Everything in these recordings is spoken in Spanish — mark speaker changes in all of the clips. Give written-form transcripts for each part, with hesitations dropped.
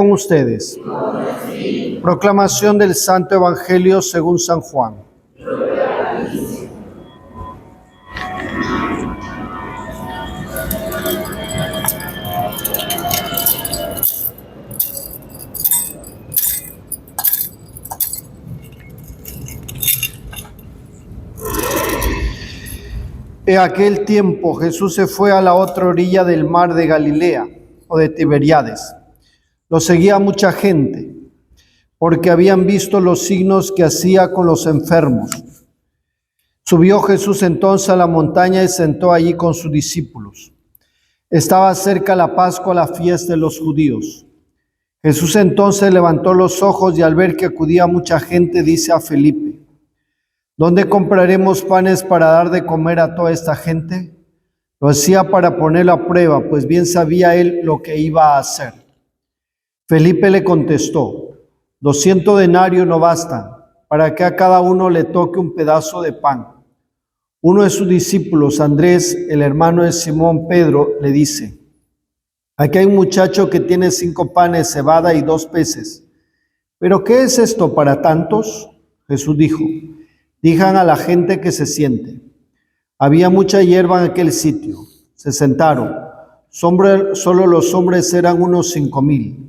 Speaker 1: con ustedes. Proclamación del Santo Evangelio según San Juan. En aquel tiempo Jesús se fue a la otra orilla del mar de Galilea o de Tiberíades. Lo seguía mucha gente, porque habían visto los signos que hacía con los enfermos. Subió Jesús entonces a la montaña y sentó allí con sus discípulos. Estaba cerca la Pascua, la fiesta de los judíos. Jesús entonces levantó los ojos y al ver que acudía mucha gente, dice a Felipe: ¿Dónde compraremos panes para dar de comer a toda esta gente? Lo hacía para ponerlo a prueba, pues bien sabía él lo que iba a hacer. Felipe le contestó: 200 denarios no bastan para que a cada uno le toque un pedazo de pan. Uno de sus discípulos, Andrés, el hermano de Simón Pedro, le dice: aquí hay un muchacho que tiene 5 panes, cebada y 2 peces. ¿Pero qué es esto para tantos? Jesús dijo: digan a la gente que se siente. Había mucha hierba en aquel sitio. Se sentaron. Solo los hombres eran unos 5,000.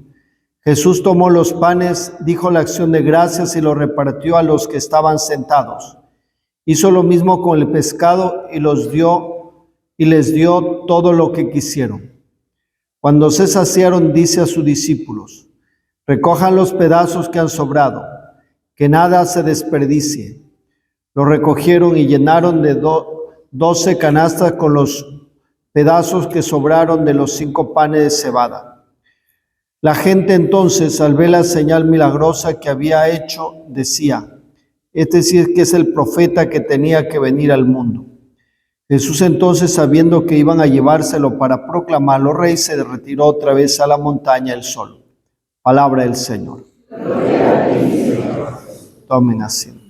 Speaker 1: Jesús tomó los panes, dijo la acción de gracias y los repartió a los que estaban sentados. Hizo lo mismo con el pescado y les dio todo lo que quisieron. Cuando se saciaron, dice a sus discípulos: recojan los pedazos que han sobrado, que nada se desperdicie. Lo recogieron y llenaron de 12 canastas con los pedazos que sobraron de los 5 panes de cebada. La gente entonces, al ver la señal milagrosa que había hecho, decía: este sí es que es el profeta que tenía que venir al mundo. Jesús entonces, sabiendo que iban a llevárselo para proclamarlo rey, se retiró otra vez a la montaña él solo. Palabra del Señor. Tomen asiento.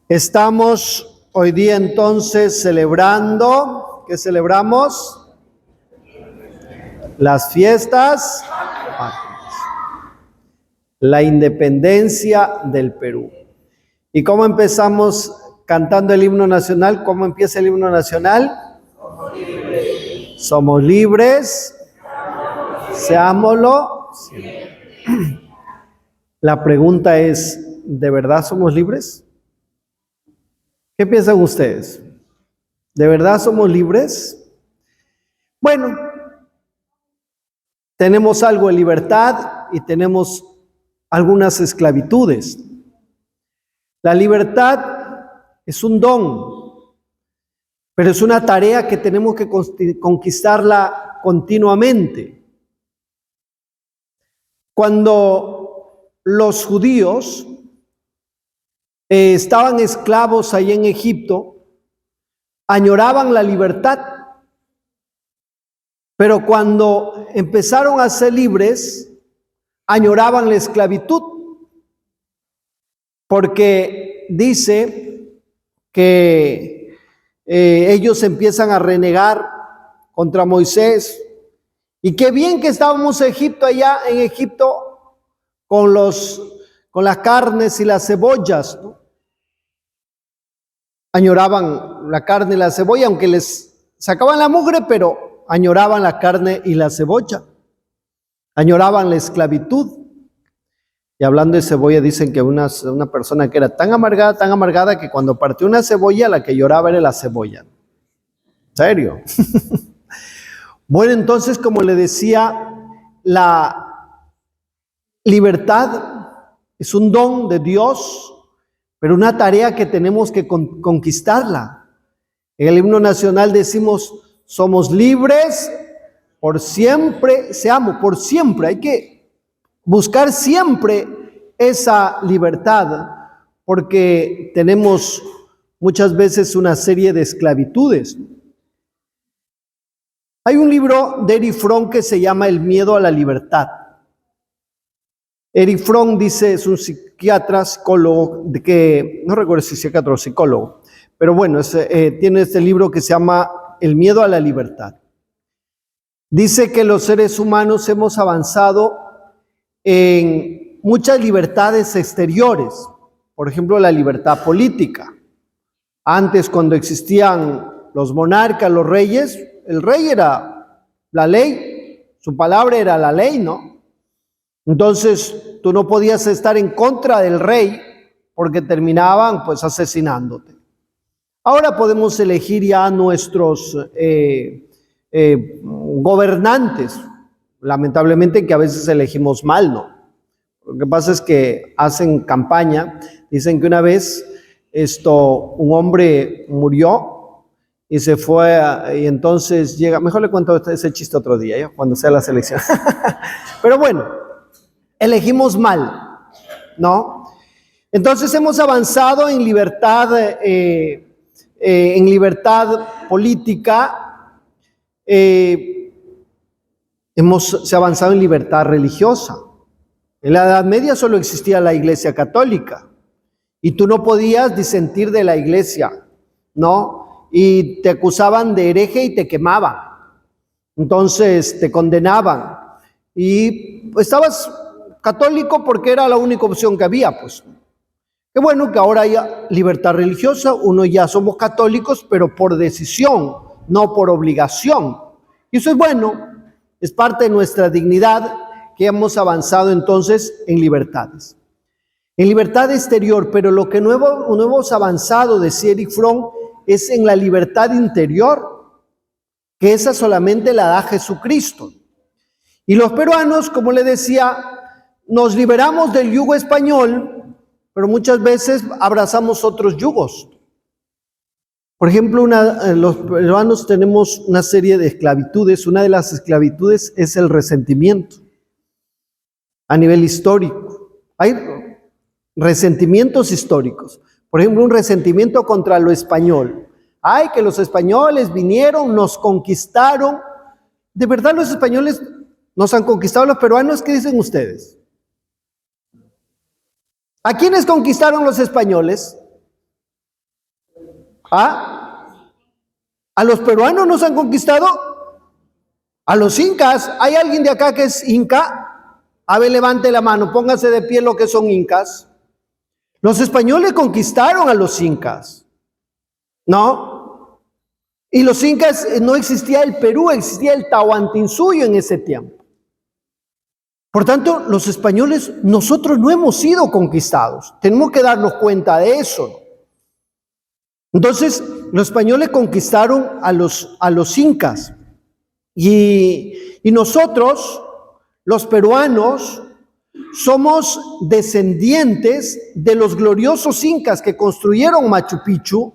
Speaker 1: Estamos hoy día entonces celebrando, ¿qué celebramos? Las fiestas patrias, la independencia del Perú. ¿Y cómo empezamos cantando el himno nacional? ¿Cómo empieza el himno nacional? Somos libres, seámoslo. La pregunta es, ¿de verdad somos libres? ¿Qué piensan ustedes? ¿De verdad somos libres? Bueno, tenemos algo de libertad y tenemos algunas esclavitudes. La libertad es un don, pero es una tarea que tenemos que conquistarla continuamente. Cuando los judíos estaban esclavos ahí en Egipto, añoraban la libertad, pero cuando empezaron a ser libres, añoraban la esclavitud, porque dice que ellos empiezan a renegar contra Moisés, y qué bien que estábamos allá en Egipto con las carnes y las cebollas, ¿no? Añoraban la carne y la cebolla, aunque les sacaban la mugre, pero añoraban la carne y la cebolla. Añoraban la esclavitud. Y hablando de cebolla, dicen que una persona que era tan amargada, que cuando partió una cebolla, la que lloraba era la cebolla. ¿En serio? Bueno, entonces, como le decía, la libertad es un don de Dios, pero una tarea que tenemos que conquistarla. En el himno nacional decimos: somos libres por siempre, seamos por siempre. Hay que buscar siempre esa libertad, porque tenemos muchas veces una serie de esclavitudes. Hay un libro de Erich Fromm que se llama El miedo a la libertad. Erich Fromm dice, es un psiquiatra, psicólogo, de que, no recuerdo si psiquiatra o psicólogo, pero bueno, tiene este libro que se llama El miedo a la libertad. Dice que los seres humanos hemos avanzado en muchas libertades exteriores, por ejemplo, la libertad política. Antes, cuando existían los monarcas, los reyes, el rey era la ley, su palabra era la ley, ¿no? Entonces, tú no podías estar en contra del rey porque terminaban pues asesinándote. Ahora podemos elegir ya nuestros gobernantes, lamentablemente que a veces elegimos mal, ¿no? Lo que pasa es que hacen campaña, dicen que una vez un hombre murió y se fue, y entonces llega, mejor le cuento ese chiste otro día, ¿ya? Cuando sea la selección. Pero bueno, elegimos mal, ¿no? Entonces hemos avanzado en libertad política, se ha avanzado en libertad religiosa. En la Edad Media solo existía la Iglesia Católica y tú no podías disentir de la Iglesia, ¿no? Y te acusaban de hereje y te quemaban. Entonces te condenaban y estabas católico porque era la única opción que había, pues. Qué bueno que ahora haya libertad religiosa, uno ya somos católicos, pero por decisión, no por obligación. Y eso es bueno, es parte de nuestra dignidad que hemos avanzado entonces en libertades. En libertad exterior, pero lo que no hemos avanzado, decía Erich Fromm, es en la libertad interior, que esa solamente la da Jesucristo. Y los peruanos, como le decía, nos liberamos del yugo español, pero muchas veces abrazamos otros yugos. Por ejemplo, los peruanos tenemos una serie de esclavitudes. Una de las esclavitudes es el resentimiento a nivel histórico. Hay resentimientos históricos. Por ejemplo, un resentimiento contra lo español. Ay, que los españoles vinieron, nos conquistaron. ¿De verdad los españoles nos han conquistado a los peruanos? ¿Qué dicen ustedes? ¿A quiénes conquistaron los españoles? ¿A los peruanos nos han conquistado? A los incas. ¿Hay alguien de acá que es inca? A ver, levante la mano, póngase de pie lo que son incas. Los españoles conquistaron a los incas, ¿no? Y los incas, no existía el Perú, existía el Tahuantinsuyo en ese tiempo. Por tanto, los españoles, nosotros no hemos sido conquistados. Tenemos que darnos cuenta de eso, ¿no? Entonces, los españoles conquistaron a los incas. Y nosotros, los peruanos, somos descendientes de los gloriosos incas que construyeron Machu Picchu,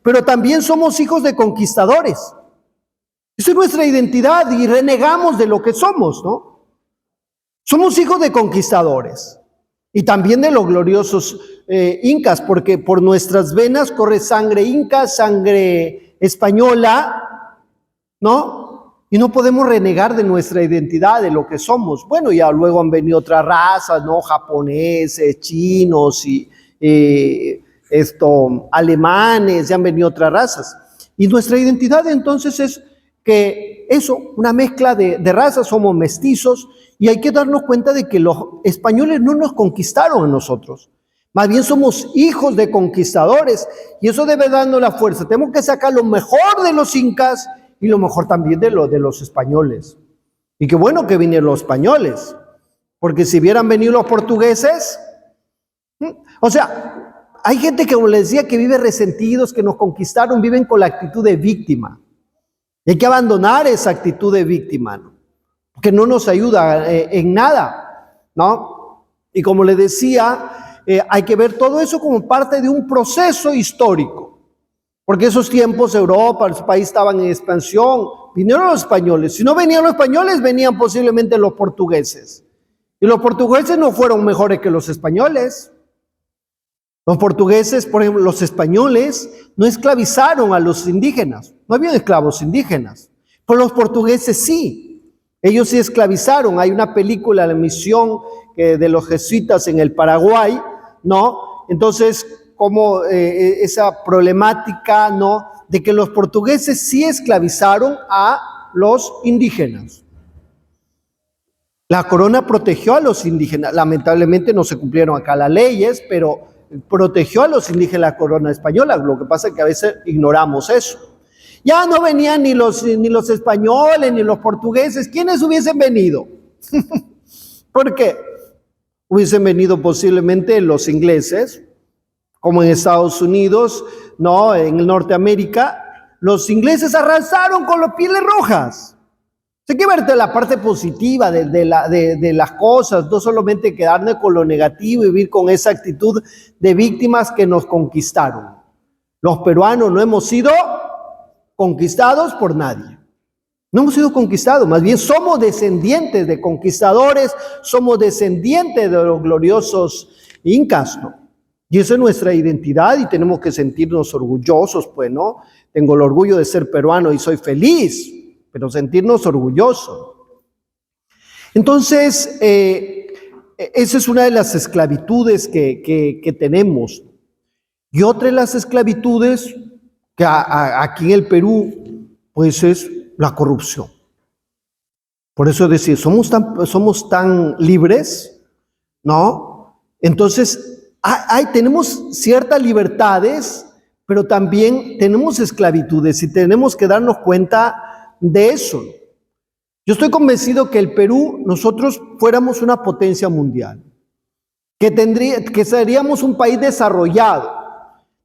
Speaker 1: pero también somos hijos de conquistadores. Esa es nuestra identidad y renegamos de lo que somos, ¿no? Somos hijos de conquistadores y también de los gloriosos incas, porque por nuestras venas corre sangre inca, sangre española, ¿no? Y no podemos renegar de nuestra identidad, de lo que somos. Bueno, ya luego han venido otras razas, ¿no? Japoneses, chinos y alemanes, ya han venido otras razas. Y nuestra identidad entonces es que eso, una mezcla de razas, somos mestizos, y hay que darnos cuenta de que los españoles no nos conquistaron a nosotros. Más bien somos hijos de conquistadores, y eso debe darnos la fuerza. Tenemos que sacar lo mejor de los incas y lo mejor también de los españoles. Y qué bueno que vinieron los españoles, porque si hubieran venido los portugueses, o sea, hay gente que, como les decía, que vive resentidos, que nos conquistaron, viven con la actitud de víctima. Y hay que abandonar esa actitud de víctima, ¿no? Que no nos ayuda en nada, ¿no? Y como le decía, hay que ver todo eso como parte de un proceso histórico, porque esos tiempos Europa, el país estaban en expansión, vinieron los españoles. Si no venían los españoles, venían posiblemente los portugueses. Y los portugueses no fueron mejores que los españoles. Los portugueses, por ejemplo, los españoles no esclavizaron a los indígenas, no habían esclavos indígenas, pero los portugueses sí. Ellos sí esclavizaron. Hay una película, La Misión, que de los jesuitas en el Paraguay, ¿no? Entonces, como esa problemática, ¿no?, de que los portugueses sí esclavizaron a los indígenas. La corona protegió a los indígenas. Lamentablemente no se cumplieron acá las leyes, pero protegió a los indígenas la corona española. Lo que pasa es que a veces ignoramos eso. Ya no venían ni los españoles ni los portugueses. ¿Quiénes hubiesen venido? ¿Por qué? Hubiesen venido posiblemente los ingleses, como en Estados Unidos, no, en Norteamérica. Los ingleses arrasaron con las pieles rojas. Hay que ver la parte positiva de las cosas, no solamente quedarnos con lo negativo y vivir con esa actitud de víctimas que nos conquistaron. Los peruanos no hemos sido conquistados por nadie. No hemos sido conquistados, más bien somos descendientes de conquistadores, somos descendientes de los gloriosos incas, ¿no? Y esa es nuestra identidad y tenemos que sentirnos orgullosos, pues, ¿no? Tengo el orgullo de ser peruano y soy feliz, pero sentirnos orgullosos. Entonces, esa es una de las esclavitudes que tenemos. Y otra de las esclavitudes que aquí en el Perú, pues es la corrupción. Por eso decir, somos tan libres, ¿no? Entonces, tenemos ciertas libertades, pero también tenemos esclavitudes y tenemos que darnos cuenta de eso. Yo estoy convencido que el Perú, nosotros fuéramos una potencia mundial, que seríamos un país desarrollado.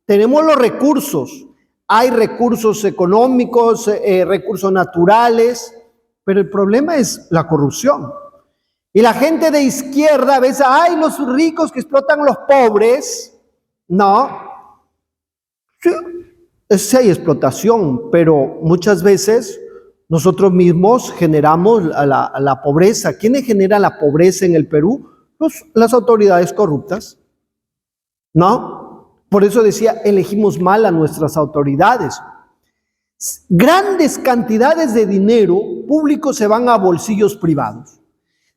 Speaker 1: Tenemos los recursos, hay recursos económicos, recursos naturales, pero el problema es la corrupción. Y la gente de izquierda a veces, ¡ay, los ricos que explotan a los pobres! No, sí hay explotación, pero muchas veces nosotros mismos generamos la pobreza. ¿Quiénes generan la pobreza en el Perú? Las autoridades corruptas, ¿no? Por eso decía, elegimos mal a nuestras autoridades. Grandes cantidades de dinero público se van a bolsillos privados.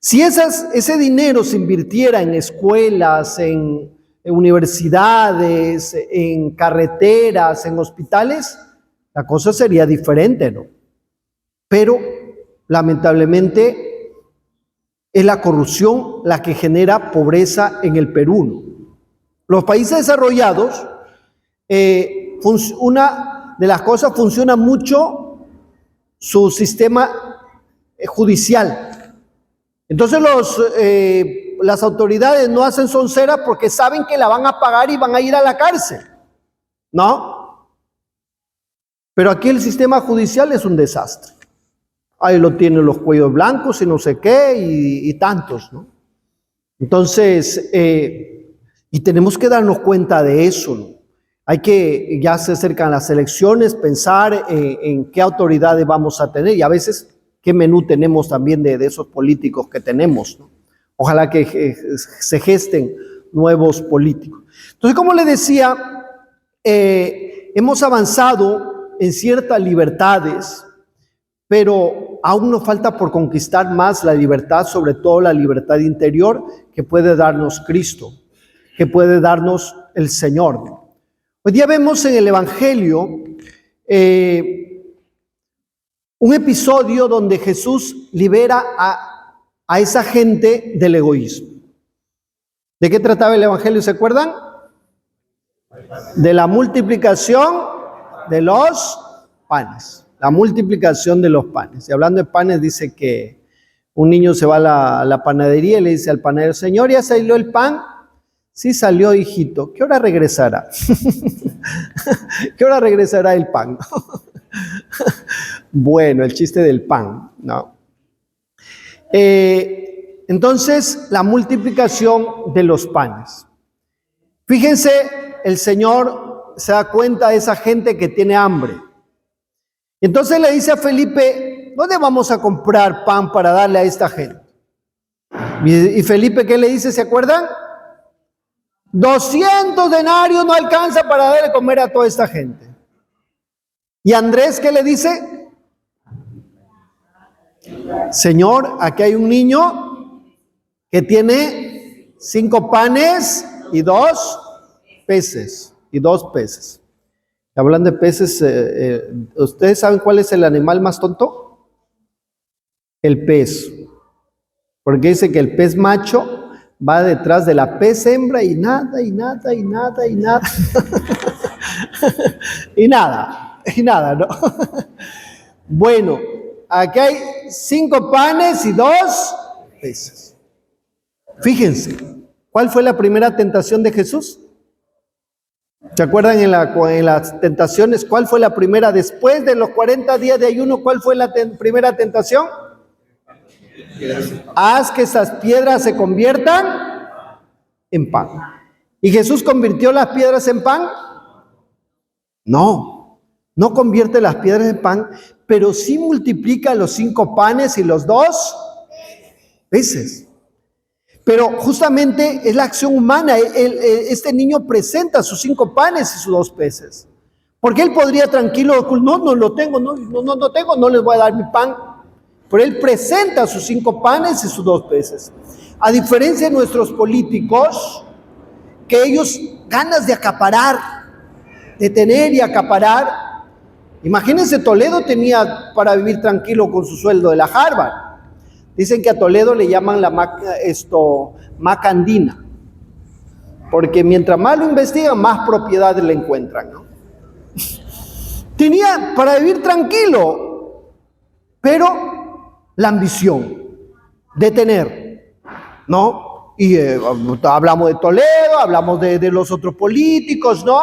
Speaker 1: Si ese dinero se invirtiera en escuelas, en universidades, en carreteras, en hospitales, la cosa sería diferente, ¿no? Pero lamentablemente es la corrupción la que genera pobreza en el Perú, ¿no? Los países desarrollados, una de las cosas, funciona mucho su sistema judicial. Entonces las autoridades no hacen soncera porque saben que la van a pagar y van a ir a la cárcel, ¿no? Pero aquí el sistema judicial es un desastre. Ahí lo tienen los cuellos blancos y no sé qué y tantos, ¿no? Entonces, y tenemos que darnos cuenta de eso, ¿no? Hay que, ya se acercan las elecciones, pensar en qué autoridades vamos a tener y a veces qué menú tenemos también de esos políticos que tenemos, ¿no? Ojalá que se gesten nuevos políticos. Entonces, como les decía, hemos avanzado en ciertas libertades, pero aún nos falta por conquistar más la libertad, sobre todo la libertad interior que puede darnos Cristo, que puede darnos el Señor. Hoy día vemos en el Evangelio un episodio donde Jesús libera a esa gente del egoísmo. ¿De qué trataba el Evangelio? ¿Se acuerdan? De la multiplicación de los panes. La multiplicación de los panes. Y hablando de panes, dice que un niño se va a la panadería y le dice al panadero, Señor, ¿ya salió el pan? Sí salió, hijito. ¿Qué hora regresará? ¿Qué hora regresará el pan? Bueno, el chiste del pan, ¿no? Entonces, la multiplicación de los panes. Fíjense, el Señor se da cuenta de esa gente que tiene hambre. Entonces le dice a Felipe, ¿dónde vamos a comprar pan para darle a esta gente? Y Felipe, ¿qué le dice? ¿Se acuerdan? 200 denarios no alcanza para darle a comer a toda esta gente. ¿Y Andrés qué le dice? Señor, aquí hay un niño que tiene 5 panes y 2 peces. Y 2 peces. Hablando de peces, ¿ustedes saben cuál es el animal más tonto? El pez. Porque dice que el pez macho va detrás de la pez hembra y nada, y nada, y nada, y nada. y nada, ¿no? Bueno, aquí hay 5 panes y 2 peces. Fíjense, ¿cuál fue la primera tentación de Jesús? ¿Se acuerdan en las tentaciones? ¿Cuál fue la primera? Después de los 40 días de ayuno, ¿cuál fue la primera tentación? Haz que esas piedras se conviertan en pan. ¿Y Jesús convirtió las piedras en pan? No convierte las piedras en pan, pero sí multiplica los 5 panes y los 2 peces. Pero justamente es la acción humana. Este niño presenta sus 5 panes y sus 2 peces. Porque él podría tranquilo, no lo tengo, no tengo, no les voy a dar mi pan. Pero él presenta sus 5 panes y sus 2 peces. A diferencia de nuestros políticos, que ellos ganas de acaparar, de tener y acaparar. Imagínense, Toledo tenía para vivir tranquilo con su sueldo de la Harvard. Dicen que a Toledo le llaman la maca andina, porque mientras más lo investigan, más propiedades le encuentran, ¿no? Tenía para vivir tranquilo, pero la ambición de tener, ¿no? Y hablamos de Toledo, hablamos de los otros políticos, ¿no?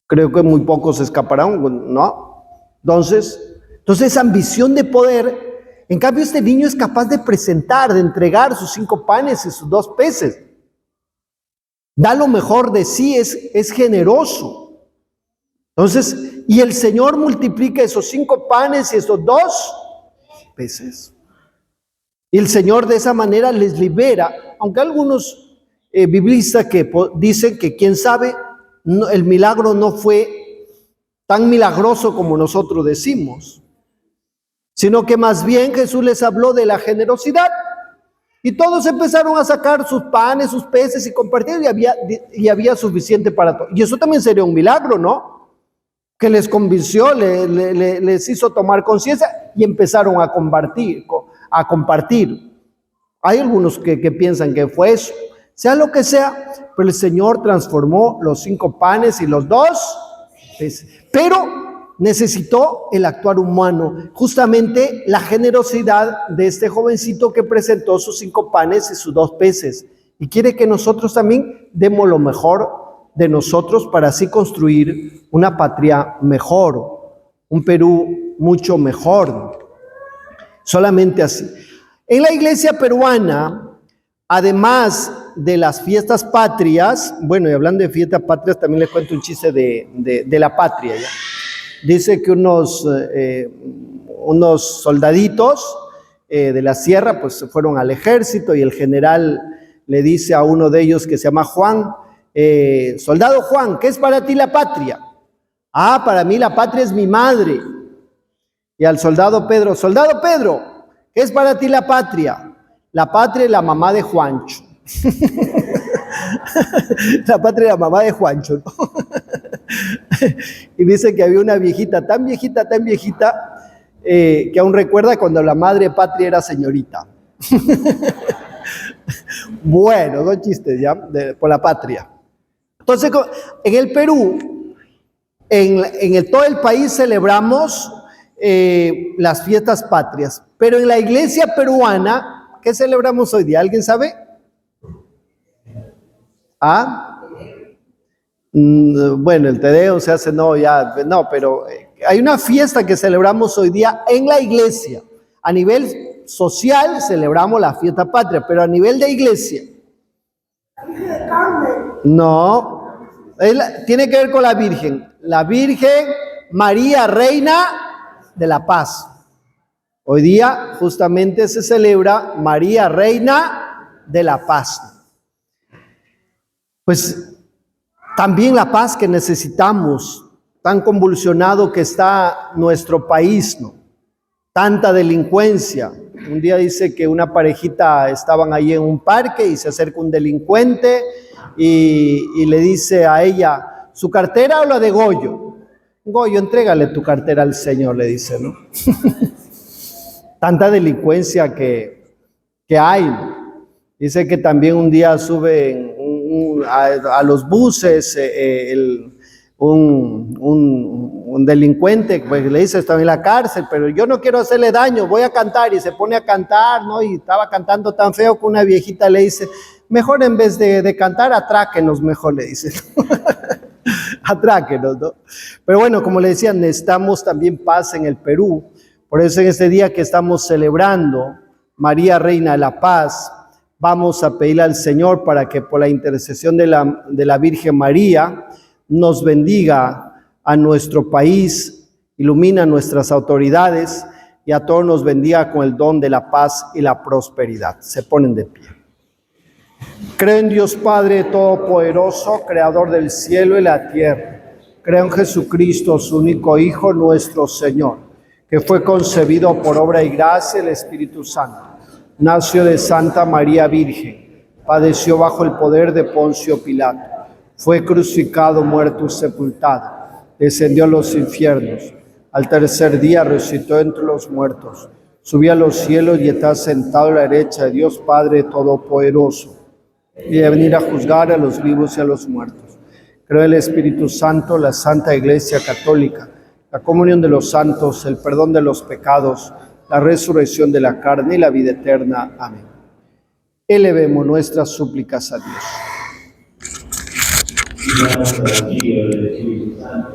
Speaker 1: Creo que muy pocos escaparán, ¿no? Entonces esa ambición de poder, en cambio este niño es capaz de presentar, de entregar sus 5 panes y sus 2 peces. Da lo mejor de sí, es generoso. Entonces, y el Señor multiplica esos 5 panes y esos 2 peces. Y el Señor de esa manera les libera, aunque algunos biblistas que dicen que quién sabe, el milagro no fue tan milagroso como nosotros decimos, sino que más bien Jesús les habló de la generosidad y todos empezaron a sacar sus panes, sus peces y compartir y había suficiente para todos. Y eso también sería un milagro, ¿no? Que les convenció, les hizo tomar conciencia y empezaron a compartir. Hay algunos que piensan que fue eso. Sea lo que sea, pero el Señor transformó los 5 panes y los 2 peces. Pero necesitó el actuar humano, justamente la generosidad de este jovencito que presentó sus 5 panes y sus 2 peces. Y quiere que nosotros también demos lo mejor de nosotros para así construir una patria mejor, un Perú mucho mejor. Solamente así. En la iglesia peruana, además de las fiestas patrias, bueno, y hablando de fiestas patrias, también les cuento un chiste de la patria, ¿ya? Dice que unos soldaditos de la sierra pues se fueron al ejército y el general le dice a uno de ellos que se llama Juan, soldado Juan, ¿qué es para ti la patria? Ah, para mí la patria es mi madre. Y al soldado Pedro, ¿qué es para ti la patria? La patria es la mamá de Juancho. La patria es la mamá de Juancho, ¿no? Y dice que había una viejita, tan viejita, que aún recuerda cuando la madre patria era señorita. Bueno, son chistes ya, por la patria. Entonces, en el Perú, en todo el país celebramos las fiestas patrias, pero en la iglesia peruana, ¿qué celebramos hoy día? ¿Alguien sabe? Bueno, el Tedeo se hace, pero hay una fiesta que celebramos hoy día en la iglesia. A nivel social celebramos la fiesta patria, pero a nivel de iglesia. No, tiene que ver con la Virgen María, Reina de la Paz. Hoy día justamente se celebra María, Reina de la Paz. Pues también la paz que necesitamos, tan convulsionado que está nuestro país, ¿no? Tanta delincuencia, un día dice que una parejita estaban ahí en un parque y se acerca un delincuente y le dice a ella, ¿su cartera o la de Goyo? Goyo, entrégale tu cartera al Señor, le dice, ¿no? Tanta delincuencia que hay. Dice que también un día suben a los buses un delincuente, pues le dice, estaba en la cárcel, pero yo no quiero hacerle daño, voy a cantar, y se pone a cantar, ¿no? Y estaba cantando tan feo que una viejita le dice, mejor en vez de cantar, atráquenos mejor, le dice. Atráquenos, ¿no? Pero bueno, como le decía, necesitamos también paz en el Perú. Por eso en este día que estamos celebrando María Reina de la Paz, vamos a pedirle al Señor para que por la intercesión de la Virgen María nos bendiga a nuestro país, ilumina a nuestras autoridades y a todos nos bendiga con el don de la paz y la prosperidad. Se ponen de pie. Creo en Dios Padre Todopoderoso, Creador del cielo y la tierra. Creo en Jesucristo, su único Hijo, nuestro Señor, que fue concebido por obra y gracia del Espíritu Santo. Nació de Santa María Virgen, padeció bajo el poder de Poncio Pilato, fue crucificado, muerto y sepultado, descendió a los infiernos, al tercer día resucitó entre los muertos, subió a los cielos y está sentado a la derecha de Dios Padre Todopoderoso, y de venir a juzgar a los vivos y a los muertos. Creo en el Espíritu Santo, la Santa Iglesia Católica, la comunión de los santos, el perdón de los pecados, la resurrección de la carne y la vida eterna. Amén. Elevemos nuestras súplicas a Dios.